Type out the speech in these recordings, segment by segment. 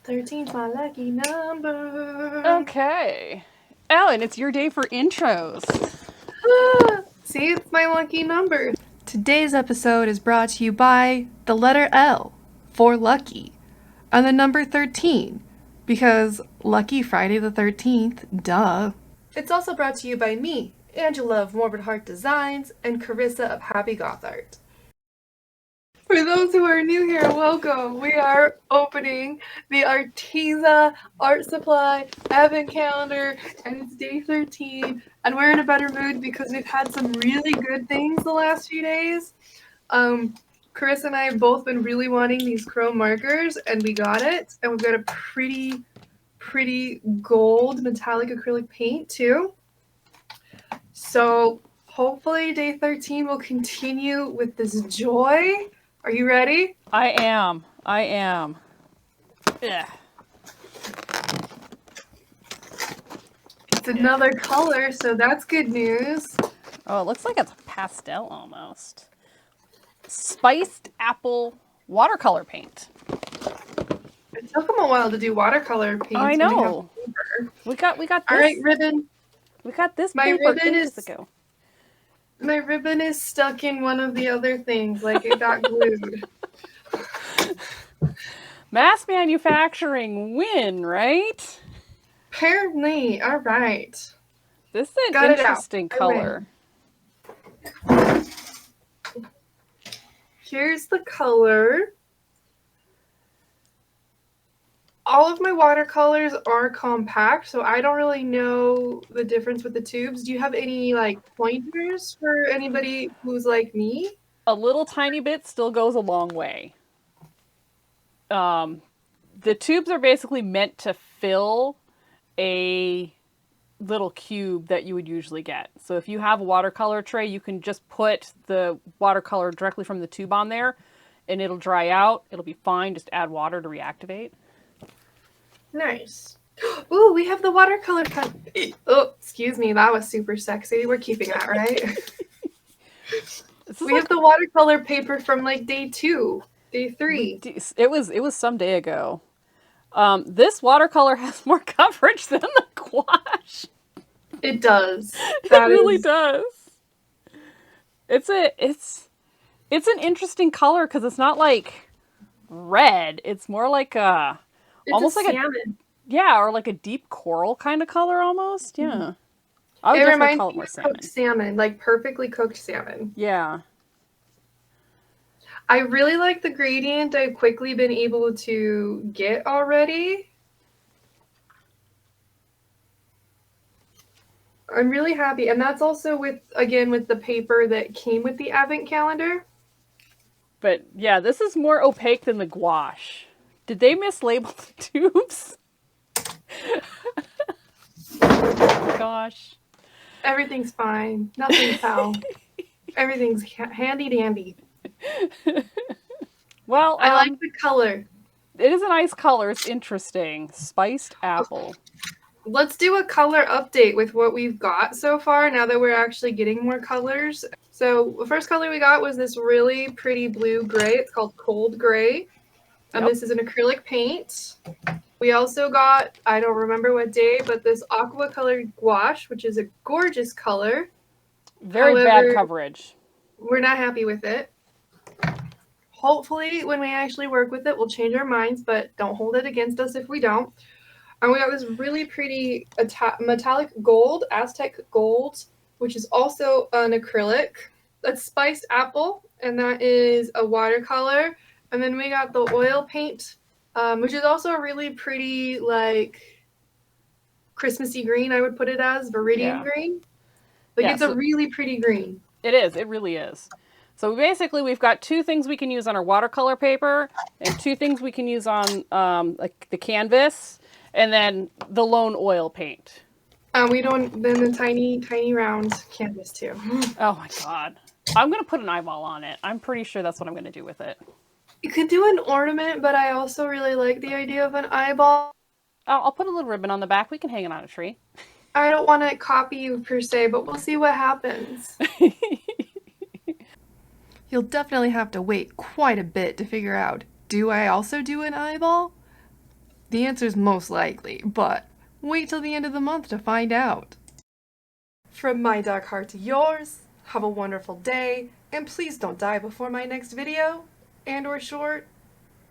13's my lucky number. Okay. Ellen, it's your day for intros. See, it's my lucky number. Today's episode is brought to you by the letter L for lucky and the number 13 because Lucky Friday the 13th, duh. It's also brought to you by me, Angela of Morbid Heart Designs, and Carissa of Happy Goth Art. For those who are new here, welcome. We are opening the Arteza Art Supply Advent Calendar, and it's day 13, and we're in a better mood because we've had some really good things the last few days. Chris and I have both been really wanting these chrome markers, and we got it, and we've got a pretty gold metallic acrylic paint too. So hopefully day 13 will continue with this joy. Are you ready? I am. Ugh. It's another color, so that's good news. Oh, it looks like it's a pastel almost. Spiced apple watercolor paint. It took them a while to do watercolor paints. I know. We got this. All right, ribbon. We got this My paper ribbon ages ago. My ribbon is stuck in one of the other things, like it got glued. Mass manufacturing win, right? Apparently. All right. This is an interesting color. Here's the color. All of my watercolors are compact, so I don't really know the difference with the tubes. Do you have any pointers for anybody who's like me? A little tiny bit still goes a long way. The tubes are basically meant to fill a little cube that you would usually get. So if you have a watercolor tray, you can just put the watercolor directly from the tube on there and it'll dry out. It'll be fine. Just add water to reactivate. Nice. Ooh, we have the watercolor pen. Oh, excuse me. That was super sexy. We're keeping that, right? We have the watercolor paper from day 2, day 3. It was some day ago. This watercolor has more coverage than the gouache. It does. It really does. It's an interesting color because it's not like red. It's more like almost like salmon. Or like a deep coral kind of color almost. Yeah. I would definitely call it more salmon. Cooked salmon, like perfectly cooked salmon. Yeah. I really like the gradient I've quickly been able to get already. I'm really happy. And that's also with the paper that came with the Advent calendar. But yeah, this is more opaque than the gouache. Did they mislabel the tubes? Gosh. Everything's fine. Nothing's foul. Everything's handy dandy. Well, I like the color. It is a nice color. It's interesting. Spiced apple. Let's do a color update with what we've got so far now that we're actually getting more colors. So the first color we got was this really pretty blue gray. It's called Cold Gray. And This is an acrylic paint. We also got, I don't remember what day, but this aqua colored gouache, which is a gorgeous color. However, bad coverage. We're not happy with it. Hopefully, when we actually work with it, we'll change our minds, but don't hold it against us if we don't. And we got this really pretty metallic gold, Aztec gold, which is also an acrylic. That's Spiced Apple, and that is a watercolor. And then we got the oil paint, which is also a really pretty, Christmassy green, I would put it as, Viridian green. It's a really pretty green. It is. It really is. So basically, we've got 2 things we can use on our watercolor paper and 2 things we can use on the canvas, and then the lone oil paint. Then the tiny round canvas too. Oh my god. I'm going to put an eyeball on it. I'm pretty sure that's what I'm going to do with it. You could do an ornament, but I also really like the idea of an eyeball. I'll put a little ribbon on the back. We can hang it on a tree. I don't want to copy you per se, but we'll see what happens. You'll definitely have to wait quite a bit to figure out, do I also do an eyeball? The answer's most likely, but wait till the end of the month to find out. From my dark heart to yours, have a wonderful day, and please don't die before my next video, and or short,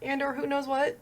and or who knows what.